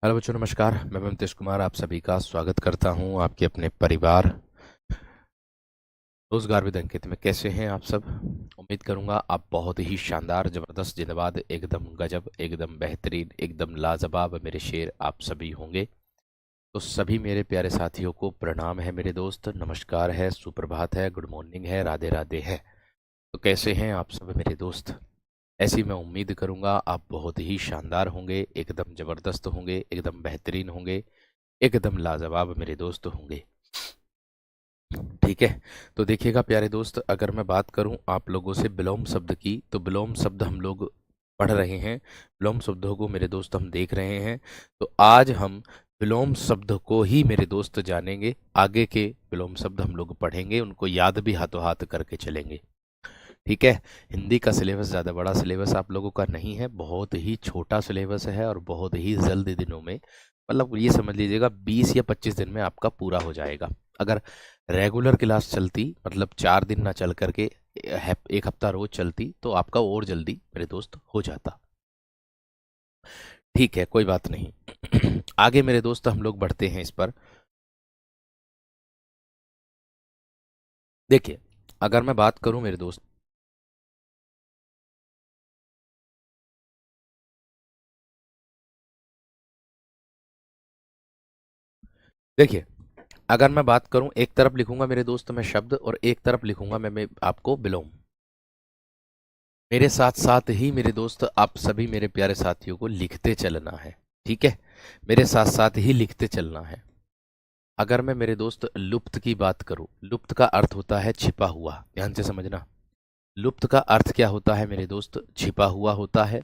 Hello बच्चों, नमस्कार। मैं ममतेश कुमार आप सभी का स्वागत करता हूं आपके अपने परिवार रोजगार विद अंकित में। कैसे हैं आप सब? उम्मीद करूंगा आप बहुत ही शानदार, जबरदस्त, जिंदाबाद, एकदम गजब, एकदम बेहतरीन, एकदम लाजवाब मेरे शेर आप सभी होंगे। तो सभी मेरे प्यारे साथियों को प्रणाम है मेरे दोस्त, नमस्कार है, सुप्रभात है, गुड मॉर्निंग है, राधे राधे है। तो कैसे हैं आप सब मेरे दोस्त? ऐसी मैं उम्मीद करूंगा आप बहुत ही शानदार होंगे, एकदम जबरदस्त होंगे, एकदम बेहतरीन होंगे, एकदम लाजवाब मेरे दोस्त होंगे। ठीक है। तो देखिएगा प्यारे दोस्त, अगर मैं बात करूं आप लोगों से विलोम शब्द की, तो विलोम शब्द हम लोग पढ़ रहे हैं, विलोम शब्दों को मेरे दोस्त हम देख रहे हैं। तो आज हम विलोम शब्द को ही मेरे दोस्त जानेंगे। आगे के विलोम शब्द हम लोग पढ़ेंगे, उनको याद भी हाथों हाथ करके चलेंगे। ठीक है। हिंदी का सिलेबस ज़्यादा बड़ा सिलेबस आप लोगों का नहीं है, बहुत ही छोटा सिलेबस है और बहुत ही जल्द दिनों में, मतलब ये समझ लीजिएगा 20 या 25 दिन में आपका पूरा हो जाएगा। अगर रेगुलर क्लास चलती, मतलब 4 दिन ना चल करके एक हफ्ता रोज चलती, तो आपका और जल्दी मेरे दोस्त हो जाता। ठीक है, कोई बात नहीं। आगे मेरे दोस्त हम लोग बढ़ते हैं इस पर। देखिए, अगर मैं बात करूं मेरे दोस्त, देखिए अगर मैं बात करूं, एक तरफ लिखूंगा मेरे दोस्त मैं शब्द और एक तरफ लिखूंगा मैं आपको विलोम। मेरे साथ साथ ही मेरे दोस्त आप सभी मेरे प्यारे साथियों को लिखते चलना है। ठीक है, मेरे साथ साथ ही लिखते चलना है। अगर मैं मेरे दोस्त लुप्त की बात करूं, लुप्त का अर्थ होता है छिपा हुआ, ध्यान से समझना। लुप्त का अर्थ क्या होता है मेरे दोस्त? छिपा हुआ होता है।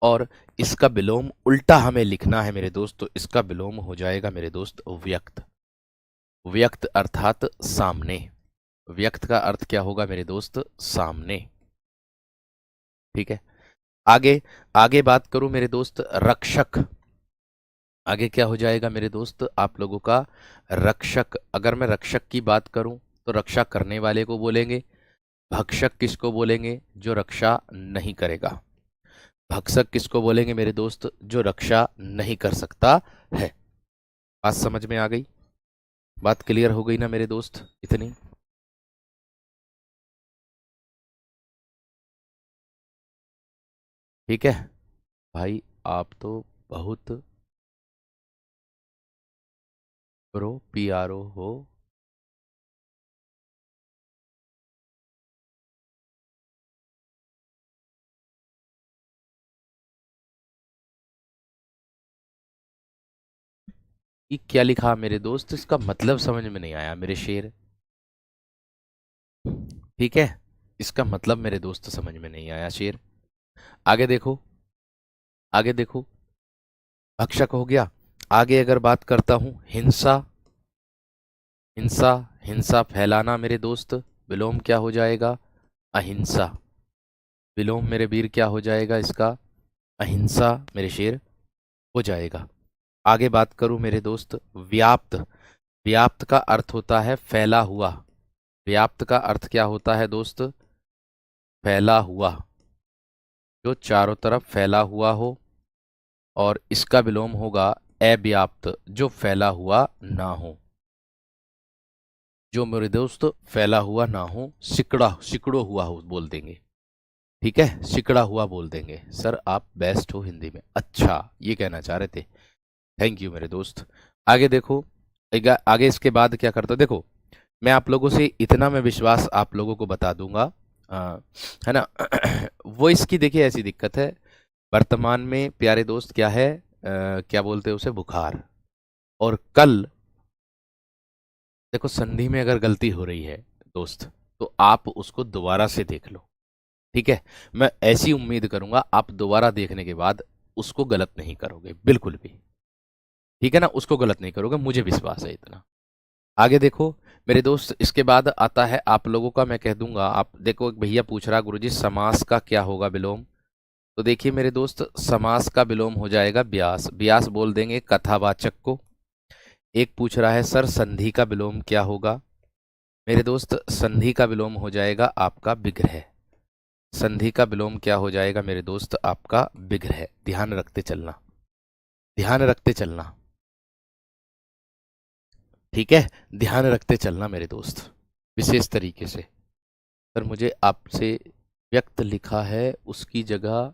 और इसका विलोम उल्टा हमें लिखना है मेरे दोस्त, तो इसका विलोम हो जाएगा मेरे दोस्त व्यक्त। व्यक्त अर्थात सामने। व्यक्त का अर्थ क्या होगा मेरे दोस्त? सामने। ठीक है। आगे आगे बात करूं मेरे दोस्त रक्षक। आगे क्या हो जाएगा मेरे दोस्त आप लोगों का? रक्षक। अगर मैं रक्षक की बात करूं, तो रक्षा करने वाले को बोलेंगे। भक्षक किसको बोलेंगे? जो रक्षा नहीं करेगा। भक्षक किसको बोलेंगे मेरे दोस्त? जो रक्षा नहीं कर सकता है। बात समझ में आ गई? बात क्लियर हो गई ना मेरे दोस्त? इतनी? ठीक है भाई, आप तो बहुत प्रो PRO हो। ये क्या लिखा मेरे दोस्त? इसका मतलब समझ में नहीं आया मेरे शेर। ठीक है, इसका मतलब मेरे दोस्त समझ में नहीं आया शेर। आगे देखो, आगे देखो, भक्षक हो गया। आगे अगर बात करता हूं हिंसा, हिंसा, हिंसा फैलाना मेरे दोस्त, विलोम क्या हो जाएगा? अहिंसा। विलोम मेरे वीर क्या हो जाएगा इसका? अहिंसा मेरे शेर हो जाएगा। आगे बात करूं मेरे दोस्त व्याप्त। व्याप्त का अर्थ होता है फैला हुआ। व्याप्त का अर्थ क्या होता है दोस्त? फैला हुआ, जो चारों तरफ फैला हुआ हो। और इसका विलोम होगा अव्याप्त, जो फैला हुआ ना हो। जो मेरे दोस्त फैला हुआ ना हो, सिकड़ा सिकड़ो हुआ हो बोल देंगे। ठीक है, सिकड़ा हुआ बोल देंगे। सर आप बेस्ट हो हिंदी में, अच्छा ये कहना चाह रहे थे। थैंक यू मेरे दोस्त। आगे देखो, आगे इसके बाद क्या करता, देखो मैं आप लोगों से इतना मैं विश्वास आप लोगों को बता दूंगा, है ना। वो इसकी देखिए ऐसी दिक्कत है वर्तमान में प्यारे दोस्त, क्या है क्या बोलते हैं उसे, बुखार। और कल देखो संधि में अगर गलती हो रही है दोस्त, तो आप उसको दोबारा से देख लो। ठीक है, मैं ऐसी उम्मीद करूंगा आप दोबारा देखने के बाद उसको गलत नहीं करोगे बिल्कुल भी। ठीक है ना, उसको गलत नहीं करोगे, मुझे विश्वास है इतना। आगे देखो मेरे दोस्त, इसके बाद आता है आप लोगों का, मैं कह दूंगा। आप देखो, एक भैया पूछ रहा गुरुजी समास का क्या होगा विलोम। तो देखिए मेरे दोस्त, समास का विलोम हो जाएगा व्यास। व्यास बोल देंगे कथावाचक को। एक पूछ रहा है सर संधि का विलोम क्या होगा? मेरे दोस्त संधि का विलोम हो जाएगा आपका विग्रह। संधि का विलोम क्या हो जाएगा मेरे दोस्त? आपका विग्रह। ध्यान रखते चलना। ध्यान रखते चलना, ठीक है, ध्यान रखते चलना मेरे दोस्त, विशेष तरीके से। सर मुझे आपसे व्यक्त लिखा है उसकी जगह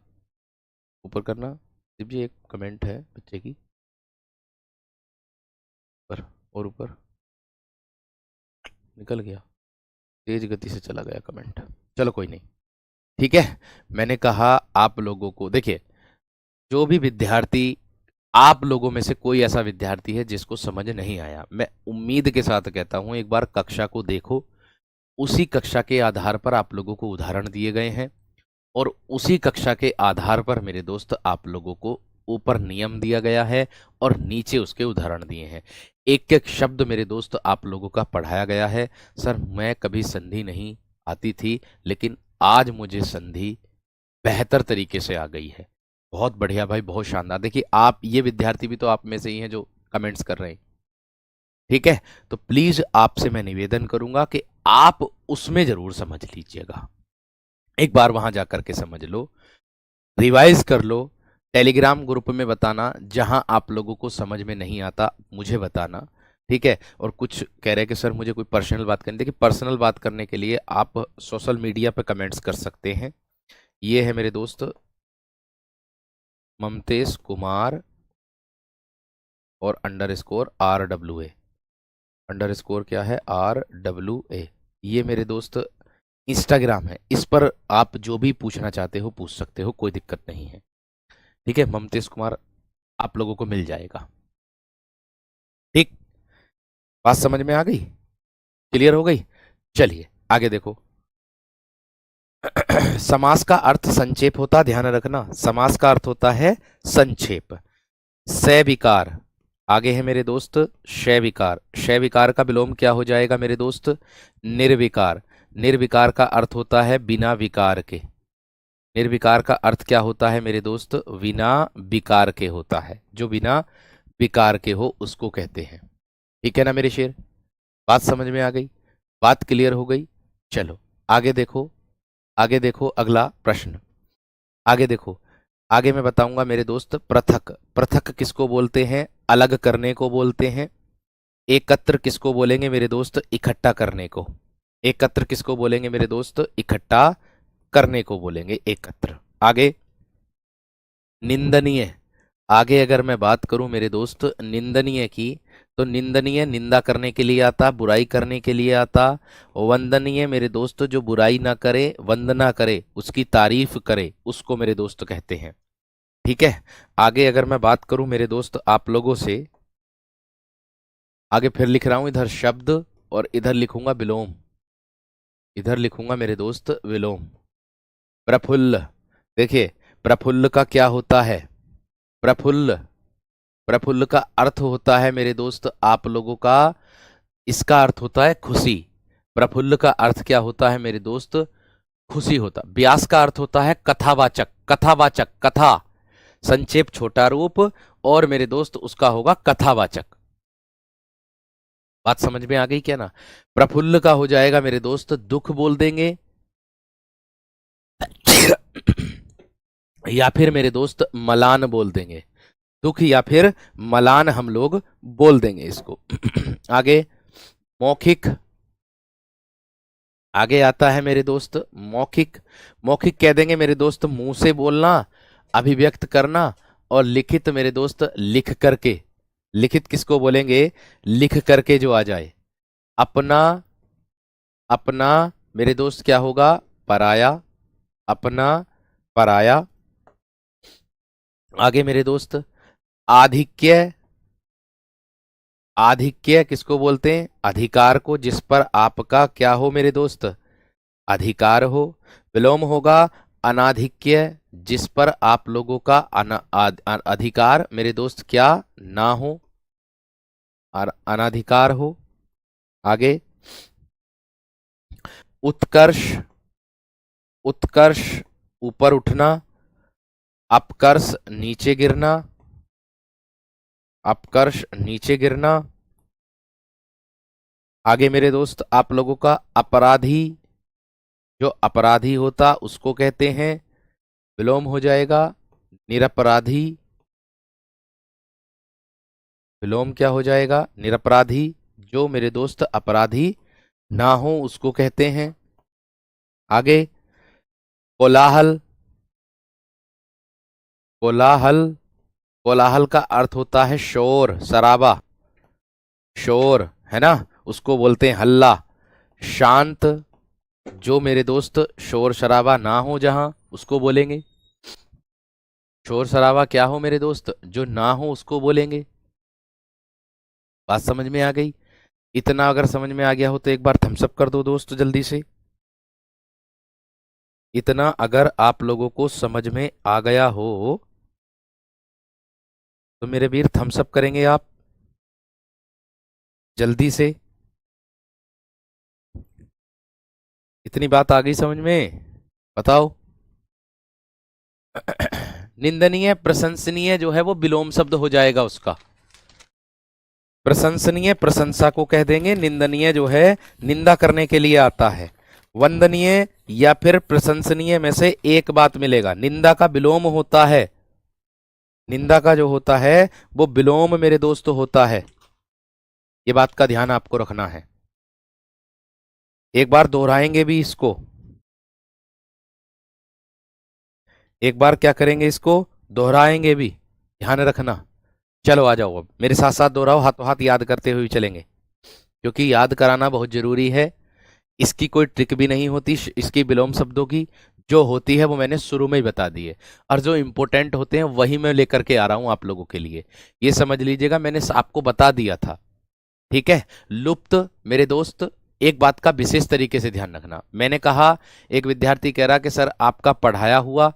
ऊपर करना। शिव जी एक कमेंट है बच्चे की, ऊपर और ऊपर, निकल गया, तेज गति से चला गया कमेंट, चलो कोई नहीं, ठीक है। मैंने कहा आप लोगों को, देखिए जो भी विद्यार्थी, आप लोगों में से कोई ऐसा विद्यार्थी है जिसको समझ नहीं आया, मैं उम्मीद के साथ कहता हूं एक बार कक्षा को देखो, उसी कक्षा के आधार पर आप लोगों को उदाहरण दिए गए हैं, और उसी कक्षा के आधार पर मेरे दोस्त आप लोगों को ऊपर नियम दिया गया है और नीचे उसके उदाहरण दिए हैं। एक एक शब्द मेरे दोस्त आप लोगों का पढ़ाया गया है। सर मैं कभी संधि नहीं आती थी, लेकिन आज मुझे संधि बेहतर तरीके से आ गई है। बहुत बढ़िया भाई, बहुत शानदार। देखिए आप ये विद्यार्थी भी तो आप में से ही हैं जो कमेंट्स कर रहे हैं, ठीक है। तो प्लीज आपसे मैं निवेदन करूंगा कि आप उसमें जरूर समझ लीजिएगा, एक बार वहां जाकर के समझ लो, रिवाइज कर लो, टेलीग्राम ग्रुप में बताना, जहां आप लोगों को समझ में नहीं आता मुझे बताना, ठीक है। और कुछ कह रहे हैं कि सर मुझे कोई पर्सनल बात करनी, देखिए पर्सनल बात करने के लिए आप सोशल मीडिया पे कमेंट्स कर सकते हैं। ये है मेरे दोस्त ममतेश कुमार और _RWA, अंडरस्कोर क्या है RWA, ये मेरे दोस्त इंस्टाग्राम है, इस पर आप जो भी पूछना चाहते हो पूछ सकते हो, कोई दिक्कत नहीं है, ठीक है। ममतेश कुमार आप लोगों को मिल जाएगा, ठीक। बात समझ में आ गई, क्लियर हो गई। चलिए आगे देखो। समास का अर्थ संक्षेप होता, ध्यान रखना, समास का अर्थ होता है संक्षेप। सविकार, आगे है मेरे दोस्त शैविकार, शैविकार का विलोम क्या हो जाएगा मेरे दोस्त निर्विकार, निर्विकार का अर्थ होता है बिना विकार के, निर्विकार का अर्थ क्या होता है मेरे दोस्त बिना विकार के होता है, जो बिना विकार के हो उसको कहते हैं, ठीक है ना मेरे शेर। बात समझ में आ गई, बात क्लियर हो गई। चलो आगे देखो, आगे देखो अगला प्रश्न, आगे देखो, आगे मैं बताऊंगा मेरे दोस्त पृथक, पृथक किसको बोलते हैं अलग करने को बोलते हैं। एकत्र किसको बोलेंगे मेरे दोस्त इकट्ठा करने को, एकत्र किसको बोलेंगे मेरे दोस्त इकट्ठा करने को बोलेंगे एकत्र। आगे निंदनीय, आगे अगर मैं बात करूं मेरे दोस्त निंदनीय की, तो निंदनीय निंदा करने के लिए आता, बुराई करने के लिए आता। वंदनीय मेरे दोस्त जो बुराई ना करे, वंदना करे, उसकी तारीफ करे, उसको मेरे दोस्त कहते हैं, ठीक है। आगे अगर मैं बात करूं मेरे दोस्त आप लोगों से, आगे फिर लिख रहा हूं इधर शब्द और इधर लिखूंगा विलोम, इधर लिखूंगा मेरे दोस्त विलोम। प्रफुल्ल, देखिए प्रफुल्ल का क्या होता है, प्रफुल्ल, प्रफुल्ल का अर्थ होता है मेरे दोस्त आप लोगों का, इसका अर्थ होता है खुशी, प्रफुल्ल का अर्थ क्या होता है मेरे दोस्त खुशी होता। व्यास का अर्थ होता है कथावाचक, कथावाचक कथा, संक्षेप छोटा रूप, और मेरे दोस्त उसका होगा कथावाचक। बात समझ में आ गई क्या ना। प्रफुल्ल का हो जाएगा मेरे दोस्त दुख बोल देंगे या फिर मेरे दोस्त मलान बोल देंगे, दुख या फिर मलान हम लोग बोल देंगे इसको। आगे मौखिक, आगे आता है मेरे दोस्त मौखिक, मौखिक कह देंगे मेरे दोस्त मुंह से बोलना, अभिव्यक्त करना, और लिखित मेरे दोस्त लिख करके, लिखित किसको बोलेंगे लिख करके जो आ जाए। अपना, अपना मेरे दोस्त क्या होगा पराया, अपना पराया। आगे मेरे दोस्त आधिक्य, आधिक्य किसको बोलते हैं अधिकार को, जिस पर आपका क्या हो मेरे दोस्त अधिकार हो। विलोम होगा अनाधिक्य, जिस पर आप लोगों का अधिकार मेरे दोस्त क्या ना हो, और अनाधिकार हो। आगे उत्कर्ष, उत्कर्ष ऊपर उठना, अपकर्ष नीचे गिरना, अपकर्ष नीचे गिरना। आगे मेरे दोस्त आप लोगों का अपराधी, जो अपराधी होता उसको कहते हैं, विलोम हो जाएगा निरपराधी। विलोम क्या हो जाएगा? निरपराधी। जो मेरे दोस्त अपराधी ना हो उसको कहते हैं। आगे, कोलाहल। कोलाहल, कोलाहल का अर्थ होता है शोर शराबा। शोर, है ना, उसको बोलते हैं हल्ला। शांत, जो मेरे दोस्त शोर शराबा ना हो जहां, उसको बोलेंगे। शोर शराबा क्या हो मेरे दोस्त? जो ना हो उसको बोलेंगे। बात समझ में आ गई? इतना अगर समझ में आ गया हो तो एक बार थम्स अप कर दो दोस्त जल्दी से। इतना अगर आप लोगों को समझ में आ गया हो तो मेरे वीर थम्स अप करेंगे आप जल्दी से। इतनी बात आ गई समझ में? बताओ। निंदनीय प्रशंसनीय जो है वो विलोम शब्द हो जाएगा उसका। प्रशंसनीय प्रशंसा को कह देंगे, निंदनीय जो है निंदा करने के लिए आता है। वंदनीय या फिर प्रशंसनीय में से एक बात मिलेगा। निंदा का विलोम होता है, निंदा का जो होता है वो विलोम मेरे दोस्त होता है। ये बात का ध्यान आपको रखना है। एक बार दोहराएंगे भी इसको, एक बार क्या करेंगे, इसको दोहराएंगे भी, ध्यान रखना। चलो आ जाओ, अब मेरे साथ साथ दोहराओ, हाथों हाथ याद करते हुए चलेंगे, क्योंकि याद कराना बहुत जरूरी है। इसकी कोई ट्रिक भी नहीं होती, इसकी विलोम शब्दों की जो होती है वो मैंने शुरू में ही बता दी है, और जो इंपॉर्टेंट होते हैं वही मैं लेकर के आ रहा हूं आप लोगों के लिए। ये समझ लीजिएगा, मैंने आपको बता दिया था। ठीक है। लुप्त मेरे दोस्त, एक बात का विशेष तरीके से ध्यान रखना। मैंने कहा, एक विद्यार्थी कह रहा कि सर आपका पढ़ाया हुआ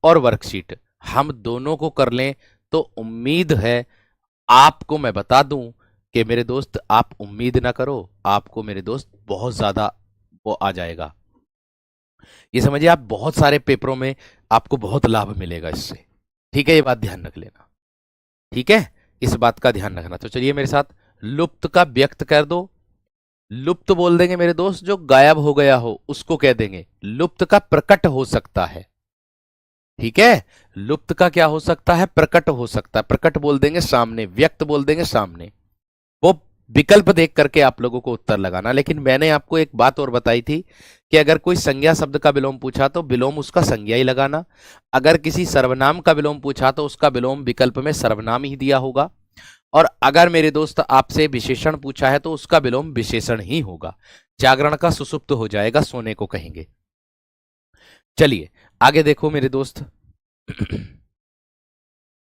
और वर्कशीट हम दोनों को कर लें तो उम्मीद है आपको मैं बता दूं कि मेरे दोस्त आप उम्मीद ना करो, आपको मेरे दोस्त बहुत ज्यादा वो आ जाएगा। ये समझिए, आप बहुत सारे पेपरों में आपको बहुत लाभ मिलेगा इससे। ठीक है, ये बात ध्यान रख लेना। ठीक है, इस बात का ध्यान रखना। तो चलिए मेरे साथ, लुप्त का व्यक्त कर दो। लुप्त बोल देंगे मेरे दोस्त, जो गायब हो गया हो उसको कह देंगे। लुप्त का प्रकट हो सकता है। ठीक है, लुप्त का क्या हो सकता है? प्रकट हो सकता है। प्रकट बोल देंगे सामने, व्यक्त बोल देंगे सामने। वो विकल्प देख करके आप लोगों को उत्तर लगाना। लेकिन मैंने आपको एक बात और बताई थी कि अगर कोई संज्ञा शब्द का विलोम पूछा तो विलोम उसका संज्ञा ही लगाना। अगर किसी सर्वनाम का विलोम पूछा तो उसका विलोम विकल्प में सर्वनाम ही दिया होगा। और अगर मेरे दोस्त आपसे विशेषण पूछा है तो उसका विलोम विशेषण ही होगा। जागरण का सुसुप्त हो जाएगा, सोने को कहेंगे। चलिए आगे देखो मेरे दोस्त।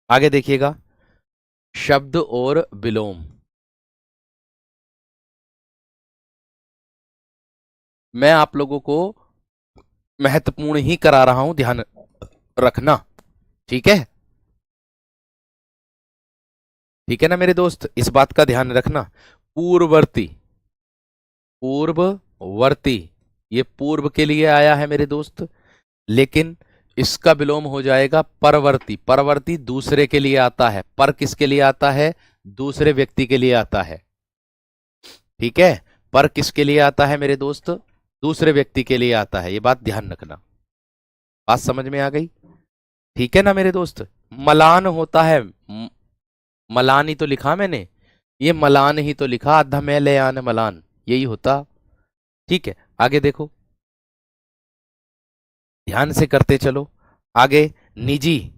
आगे देखिएगा, शब्द और विलोम। मैं आप लोगों को महत्वपूर्ण ही करा रहा हूं, ध्यान रखना। ठीक है, ठीक है ना मेरे दोस्त, इस बात का ध्यान रखना। पूर्ववर्ती, पूर्ववर्ती, ये पूर्व के लिए आया है मेरे दोस्त, लेकिन इसका विलोम हो जाएगा परवर्ती। परवर्ती दूसरे के लिए आता है। पर किसके लिए आता है? दूसरे व्यक्ति के लिए आता है। ठीक है, पर किसके लिए आता है मेरे दोस्त? दूसरे व्यक्ति के लिए आता है। ये बात ध्यान रखना। बात समझ में आ गई? ठीक है ना मेरे दोस्त। मलान होता है, मलान ही तो लिखा मैंने, ये मलान ही तो लिखा, धमेलयान मलान, यही होता। ठीक है, आगे देखो, ध्यान से करते चलो। आगे, निजी।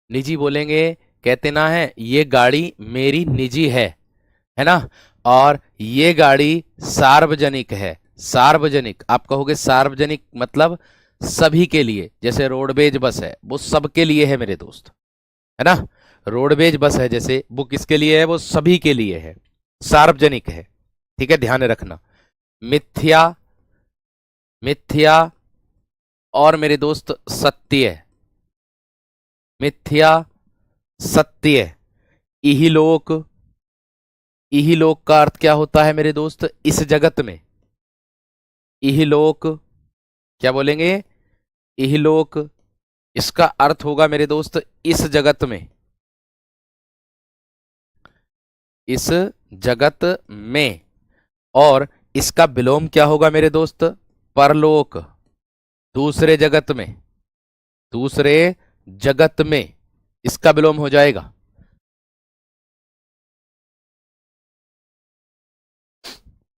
निजी बोलेंगे, कहते ना है ये गाड़ी मेरी निजी है ना। और ये गाड़ी सार्वजनिक है। सार्वजनिक, आप कहोगे सार्वजनिक मतलब सभी के लिए, जैसे रोडवेज बस है वो सबके लिए है मेरे दोस्त, है ना। रोडवेज बस है जैसे, वो किसके लिए है? वो सभी के लिए है, सार्वजनिक है। ठीक है, ध्यान रखना। मिथ्या, मिथ्या, और मेरे दोस्त सत्य। मिथ्या, सत्य। इहिलोक, इहिलोक का अर्थ क्या होता है मेरे दोस्त? इस जगत में। इहिलोक, क्या बोलेंगे? इहिलोक, इसका अर्थ होगा मेरे दोस्त इस जगत में। इस जगत में। और इसका विलोम क्या होगा मेरे दोस्त? परलोक, दूसरे जगत में। दूसरे जगत में इसका विलोम हो जाएगा।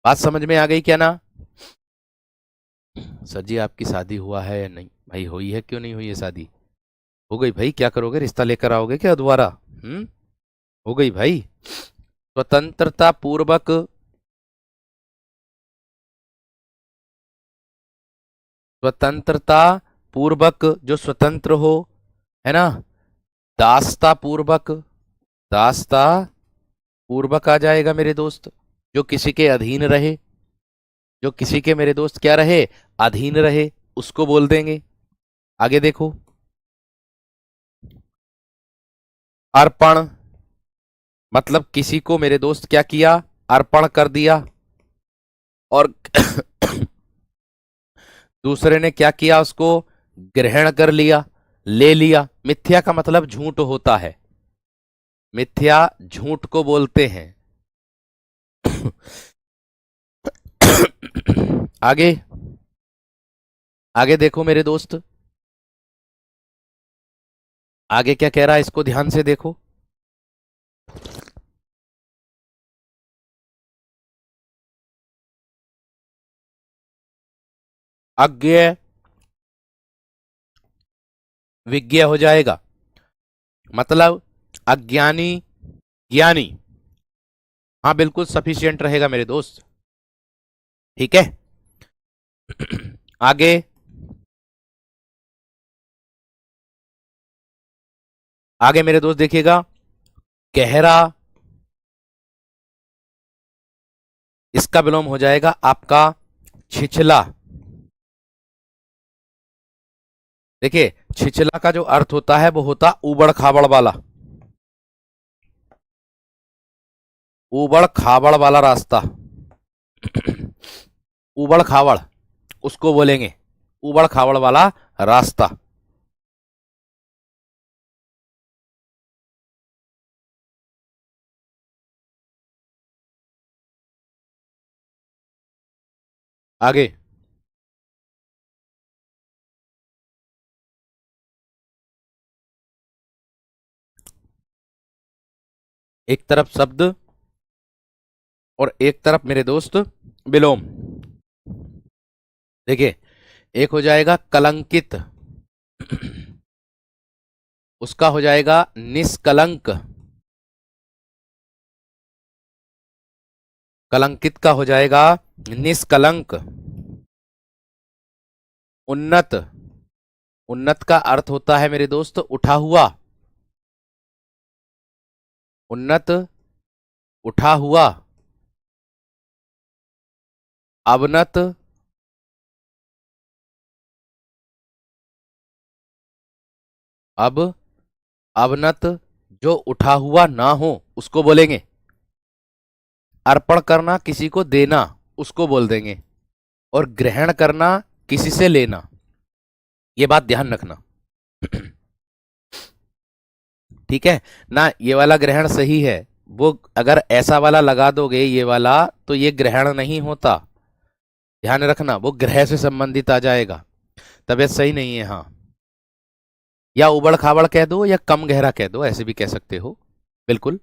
बात समझ में आ गई क्या ना? सर जी आपकी शादी हुआ है या नहीं? भाई हुई है, क्यों नहीं हुई है शादी? हो गई भाई, क्या करोगे, रिश्ता लेकर आओगे क्या दोबारा? हो गई भाई। स्वतंत्रता पूर्वक, स्वतंत्रता पूर्वक जो स्वतंत्र हो, है ना, दासता पूर्वक, दासता पूर्वक आ जाएगा मेरे दोस्त। जो किसी के अधीन रहे, जो किसी के मेरे दोस्त क्या रहे, अधीन रहे, उसको बोल देंगे। आगे देखो, अर्पण, मतलब किसी को मेरे दोस्त क्या किया, अर्पण कर दिया, और दूसरे ने क्या किया, उसको ग्रहण कर लिया, ले लिया। मिथ्या का मतलब झूठ होता है, मिथ्या झूठ को बोलते हैं। आगे, आगे देखो मेरे दोस्त, आगे क्या कह रहा है, इसको ध्यान से देखो। अज्ञेय विज्ञेय हो जाएगा, मतलब अज्ञानी ज्ञानी। हाँ बिल्कुल सफिशियंट रहेगा मेरे दोस्त, ठीक है। आगे, आगे मेरे दोस्त देखिएगा, गहरा, इसका विलोम हो जाएगा आपका छिछला। देखिए छिछला का जो अर्थ होता है वो होता उबड़ खाबड़ वाला, उबड़ खाबड़ वाला रास्ता। उबड़ खाबड़ उसको बोलेंगे, उबड़ खाबड़ वाला रास्ता। आगे, एक तरफ शब्द और एक तरफ मेरे दोस्त विलोम। देखिए एक हो जाएगा कलंकित, उसका हो जाएगा निष्कलंक, कलंकित का हो जाएगा निष्कलंक। उन्नत, उन्नत का अर्थ होता है मेरे दोस्त उठा हुआ, उन्नत उठा हुआ। अवनत, अब अवनत जो उठा हुआ ना हो उसको बोलेंगे। अर्पण करना किसी को देना उसको बोल देंगे, और ग्रहण करना किसी से लेना। ये बात ध्यान रखना। ठीक है ना, ये वाला ग्रहण सही है, वो अगर ऐसा वाला लगा दोगे ये वाला तो ये ग्रहण नहीं होता, ध्यान रखना, वो ग्रह से संबंधित आ जाएगा, तबीयत सही नहीं है। हाँ, या उबड़ खाबड़ कह दो या कम गहरा कह दो, ऐसे भी कह सकते हो, बिल्कुल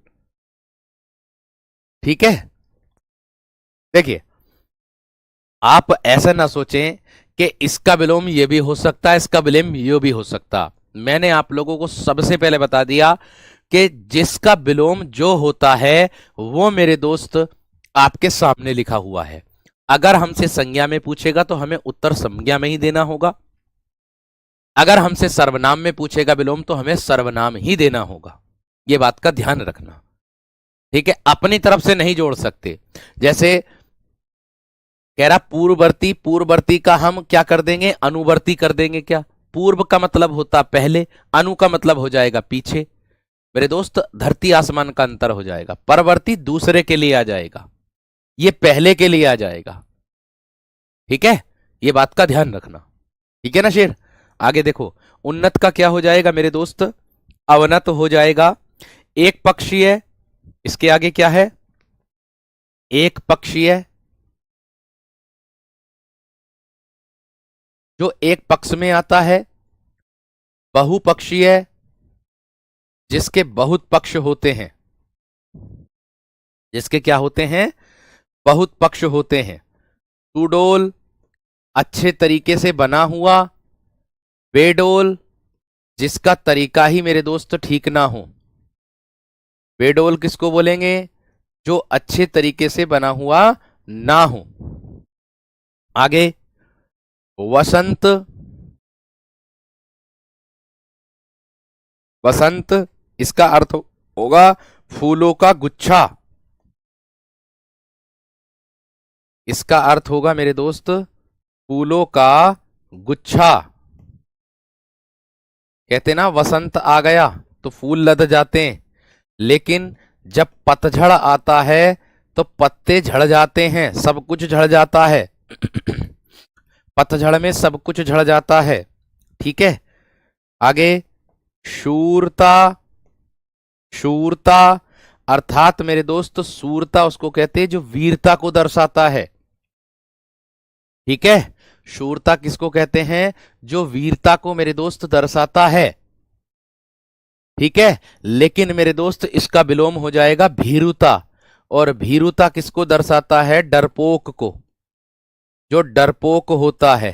ठीक है। देखिए आप ऐसा ना सोचें कि इसका विलोम ये भी हो सकता है, इसका विलोम ये भी हो सकता। मैंने आप लोगों को सबसे पहले बता दिया कि जिसका विलोम जो होता है वो मेरे दोस्त आपके सामने लिखा हुआ है। अगर हमसे संज्ञा में पूछेगा तो हमें उत्तर संज्ञा में ही देना होगा, अगर हमसे सर्वनाम में पूछेगा विलोम तो हमें सर्वनाम ही देना होगा। ये बात का ध्यान रखना, ठीक है, अपनी तरफ से नहीं जोड़ सकते। जैसे कह रहा पूर्ववर्ती, पूर्ववर्ती का हम क्या कर देंगे, अनुवर्ती कर देंगे क्या? पूर्व का मतलब होता पहले, अनु का मतलब हो जाएगा पीछे। मेरे दोस्त धरती आसमान का अंतर हो जाएगा, परवर्ती दूसरे के लिए आ जाएगा, ये पहले के लिए आ जाएगा, ठीक है, ये बात का ध्यान रखना, ठीक है ना शेर। आगे देखो, उन्नत का क्या हो जाएगा मेरे दोस्त, अवनत हो जाएगा। एक पक्षीय, इसके आगे क्या है, एक पक्षीय, जो एक पक्ष में आता है। बहुपक्षीय, जिसके बहुत पक्ष होते हैं, जिसके क्या होते हैं, बहुत पक्ष होते हैं। सुडोल, अच्छे तरीके से बना हुआ। बेडोल, जिसका तरीका ही मेरे दोस्त ठीक ना हो। बेडोल किसको बोलेंगे? जो अच्छे तरीके से बना हुआ ना हो। आगे, वसंत। वसंत, इसका अर्थ होगा फूलों का गुच्छा। इसका अर्थ होगा मेरे दोस्त फूलों का गुच्छा। कहते ना वसंत आ गया तो फूल लद जाते हैं, लेकिन जब पतझड़ आता है तो पत्ते झड़ जाते हैं, सब कुछ झड़ जाता है। पतझड़ में सब कुछ झड़ जाता है। ठीक है। आगे, शूरता। शूरता अर्थात मेरे दोस्त शूरता उसको कहते हैं जो वीरता को दर्शाता है। ठीक है। शूरता किसको कहते हैं? जो वीरता को मेरे दोस्त दर्शाता है। ठीक है। लेकिन मेरे दोस्त इसका विलोम हो जाएगा भीरुता, और भीरुता किसको दर्शाता है? डरपोक को। जो डरपोक होता है,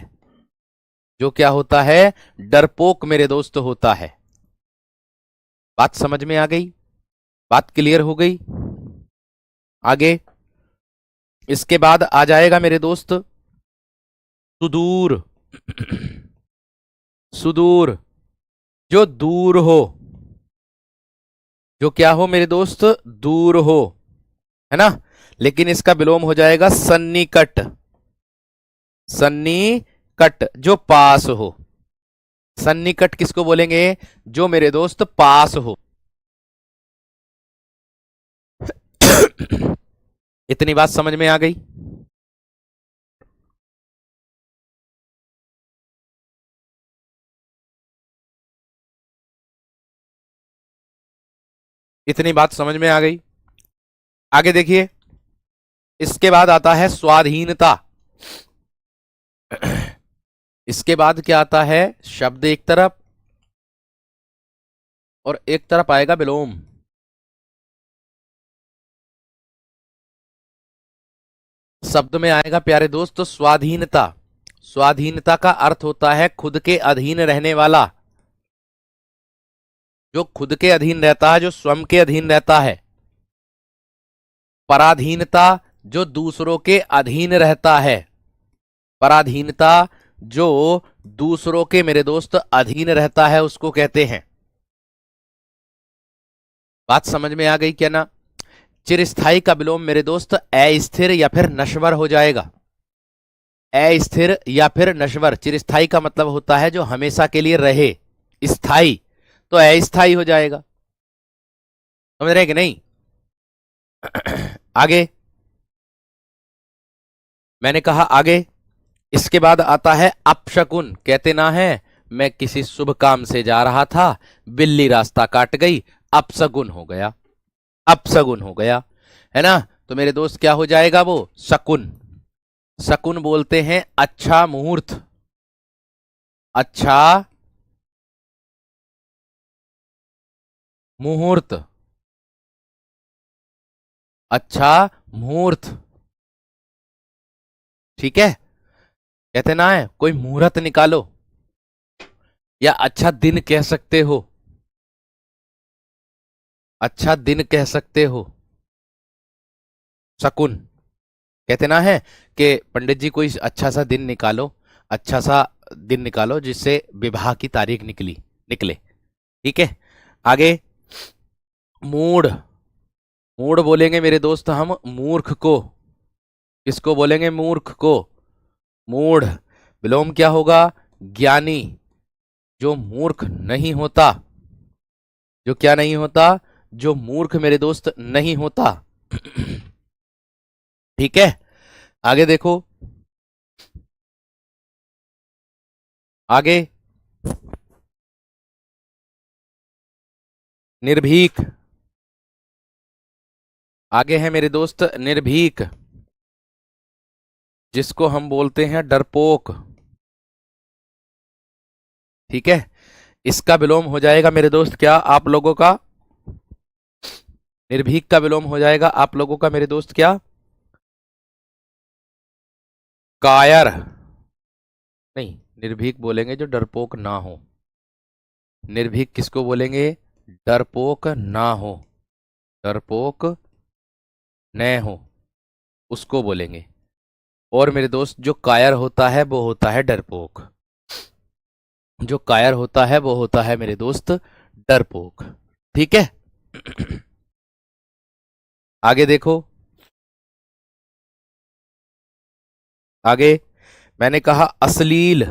जो क्या होता है? डरपोक मेरे दोस्त होता है। बात समझ में आ गई? बात क्लियर हो गई? आगे, इसके बाद आ जाएगा मेरे दोस्त सुदूर। सुदूर, जो दूर हो। जो क्या हो मेरे दोस्त? दूर हो, है ना। लेकिन इसका विलोम हो जाएगा सन्निकट। सन्निकट, जो पास हो। सन्निकट किसको बोलेंगे? जो मेरे दोस्त पास हो। इतनी बात समझ में आ गई? इतनी बात समझ में आ गई? आगे देखिए, इसके बाद आता है स्वाधीनता। इसके बाद क्या आता है? शब्द एक तरफ और एक तरफ आएगा विलोम। शब्द में आएगा प्यारे दोस्त स्वाधीनता। स्वाधीनता का अर्थ होता है खुद के अधीन रहने वाला। जो खुद के अधीन रहता है, जो स्वयं के अधीन रहता है। पराधीनता, जो दूसरों के अधीन रहता है। पराधीनता, जो दूसरों के मेरे दोस्त अधीन रहता है, उसको कहते हैं। बात समझ में आ गई क्या ना? चिरस्थाई का विलोम मेरे दोस्त अस्थिर या फिर नश्वर हो जाएगा। अस्थिर या फिर नश्वर। चिरस्थाई का मतलब होता है जो हमेशा के लिए रहे। स्थाई तो अस्थाई हो जाएगा। समझ रहे कि नहीं? आगे, मैंने कहा आगे। इसके बाद आता है अपशकुन। कहते ना है, मैं किसी शुभ काम से जा रहा था, बिल्ली रास्ता काट गई, अपशकुन हो गया। अपशकुन हो गया, है ना। तो मेरे दोस्त क्या हो जाएगा? वो शकुन। शकुन बोलते हैं अच्छा मुहूर्त। अच्छा मुहूर्त। अच्छा मुहूर्त। ठीक है। कहते ना है कोई मुहूर्त निकालो, या अच्छा दिन कह सकते हो। अच्छा दिन कह सकते हो, शकुन। कहते ना है कि पंडित जी कोई अच्छा सा दिन निकालो, अच्छा सा दिन निकालो जिससे विवाह की तारीख निकले। ठीक है। आगे, मूड। मूड बोलेंगे मेरे दोस्त हम मूर्ख को। किसको बोलेंगे? मूर्ख को। मूढ़, विलोम क्या होगा? ज्ञानी। जो मूर्ख नहीं होता। जो क्या नहीं होता? जो मूर्ख मेरे दोस्त नहीं होता। ठीक है। आगे देखो, आगे निर्भीक। आगे है मेरे दोस्त निर्भीक, जिसको हम बोलते हैं डरपोक। ठीक है। इसका विलोम हो जाएगा मेरे दोस्त क्या आप लोगों का? निर्भीक का विलोम हो जाएगा आप लोगों का मेरे दोस्त क्या? कायर, नहीं, निर्भीक बोलेंगे जो डरपोक ना हो। निर्भीक किसको बोलेंगे? डरपोक ना हो, डरपोक न हो, उसको बोलेंगे। और मेरे दोस्त जो कायर होता है वो होता है डरपोक, जो कायर होता है वो होता है मेरे दोस्त डरपोक। ठीक है। आगे देखो, आगे मैंने कहा अश्लील।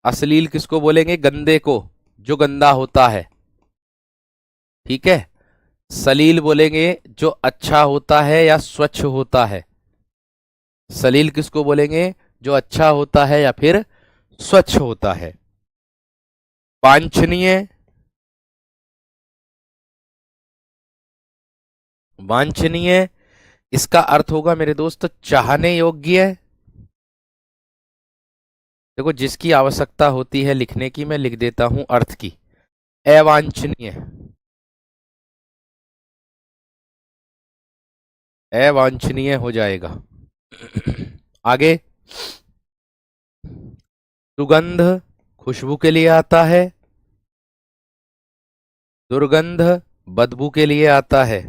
अश्लील किसको बोलेंगे? गंदे को, जो गंदा होता है। ठीक है। सलील बोलेंगे जो अच्छा होता है या स्वच्छ होता है। सलील किसको बोलेंगे? जो अच्छा होता है या फिर स्वच्छ होता है। वांछनीय, वांछनीय इसका अर्थ होगा मेरे दोस्त चाहने योग्य। देखो, जिसकी आवश्यकता होती है लिखने की, मैं लिख देता हूं अर्थ की। अवांछनीय, अवांछनीय हो जाएगा। आगे, सुगंध खुशबू के लिए आता है, दुर्गंध बदबू के लिए आता है।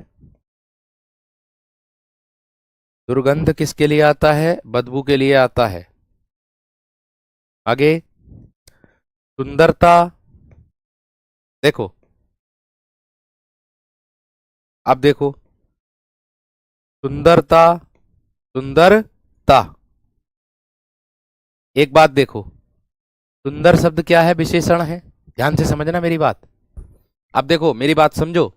दुर्गंध किसके लिए आता है? बदबू के लिए आता है। आगे, सुंदरता, देखो, अब देखो, सुंदरता, सुंदरता। एक बात देखो, सुंदर शब्द क्या है? विशेषण है। ध्यान से समझना मेरी बात। अब देखो मेरी बात समझो,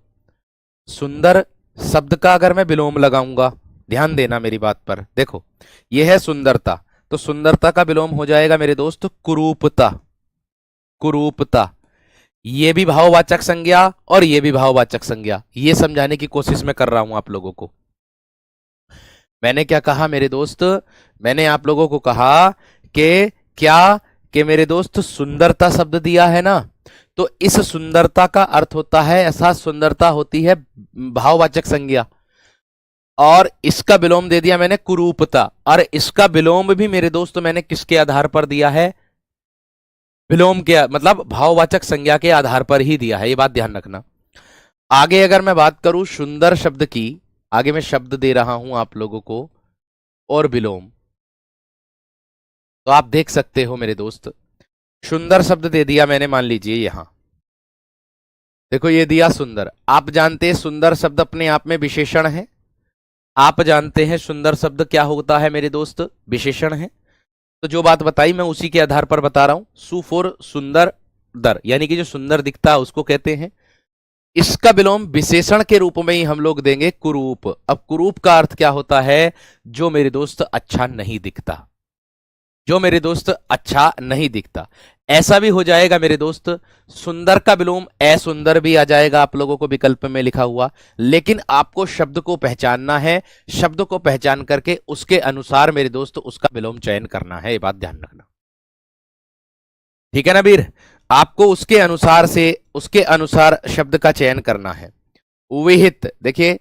सुंदर शब्द का अगर मैं विलोम लगाऊंगा, ध्यान देना मेरी बात पर, देखो यह है सुंदरता, तो सुंदरता का विलोम हो जाएगा मेरे दोस्त कुरूपता। कुरूपता, ये भी भाववाचक संज्ञा और ये भी भाववाचक संज्ञा। ये समझाने की कोशिश मैं कर रहा हूं आप लोगों को। मैंने क्या कहा मेरे दोस्त? मैंने आप लोगों को कहा कि क्या, कि मेरे दोस्त सुंदरता शब्द दिया है ना, तो इस सुंदरता का अर्थ होता है, ऐसा सुंदरता होती है भाववाचक संज्ञा, और इसका विलोम दे दिया मैंने कुरूपता। और इसका विलोम भी मेरे दोस्त मैंने किसके आधार पर दिया है? विलोम के मतलब भाववाचक संज्ञा के आधार पर ही दिया है, ये बात ध्यान रखना। आगे अगर मैं बात करूं सुंदर शब्द की, आगे मैं शब्द दे रहा हूं आप लोगों को और विलोम, तो आप देख सकते हो मेरे दोस्त, सुंदर शब्द दे दिया मैंने, मान लीजिए यहां देखो ये दिया सुंदर। आप जानते हैं सुंदर शब्द अपने आप में विशेषण है। आप जानते हैं सुंदर शब्द क्या होता है मेरे दोस्त? विशेषण है। तो जो बात बताई मैं उसी के आधार पर बता रहा हूं। सु फॉर सुंदर, दर यानी कि जो सुंदर दिखता है उसको कहते हैं। इसका विलोम विशेषण के रूप में ही हम लोग देंगे कुरूप। अब कुरूप का अर्थ क्या होता है? जो मेरे दोस्त अच्छा नहीं दिखता, जो मेरे दोस्त अच्छा नहीं दिखता। ऐसा भी हो जाएगा मेरे दोस्त, सुंदर का विलोम असुंदर भी आ जाएगा आप लोगों को विकल्प में लिखा हुआ। लेकिन आपको शब्द को पहचानना है, शब्द को पहचान करके उसके अनुसार मेरे दोस्त उसका विलोम चयन करना है, ये बात ध्यान रखना। ठीक है ना वीर? आपको उसके अनुसार से, उसके अनुसार शब्द का चयन करना है। विहित, देखिए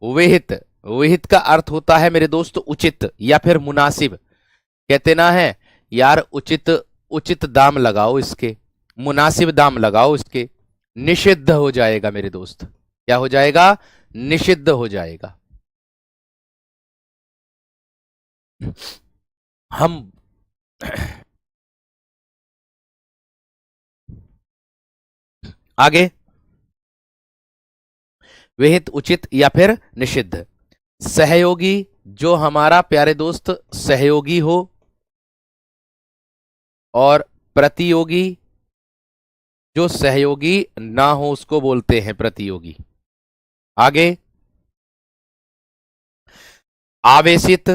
विहित, विहित का अर्थ होता है मेरे दोस्त उचित या फिर मुनासिब। कहते ना है यार, उचित, उचित दाम लगाओ इसके, मुनासिब दाम लगाओ इसके। निषिद्ध हो जाएगा मेरे दोस्त, क्या हो जाएगा? निषिद्ध हो जाएगा। हम आगे, विहित, उचित या फिर निषिद्ध। सहयोगी, जो हमारा प्यारे दोस्त सहयोगी हो, और प्रतियोगी, जो सहयोगी ना हो उसको बोलते हैं प्रतियोगी। आगे, आवेशित,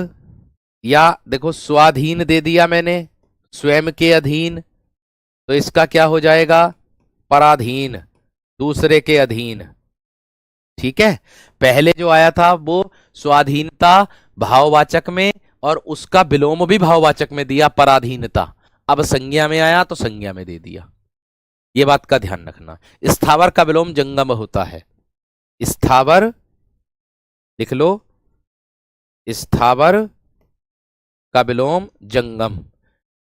या देखो स्वाधीन दे दिया मैंने, स्वयं के अधीन, तो इसका क्या हो जाएगा? पराधीन, दूसरे के अधीन। ठीक है। पहले जो आया था वो स्वाधीनता भाववाचक में, और उसका विलोम भी भाववाचक में दिया पराधीनता। अब संज्ञा में आया तो संज्ञा में दे दिया, ये बात का ध्यान रखना। स्थावर का विलोम जंगम होता है। स्थावर लिख लो, स्थावर का विलोम जंगम।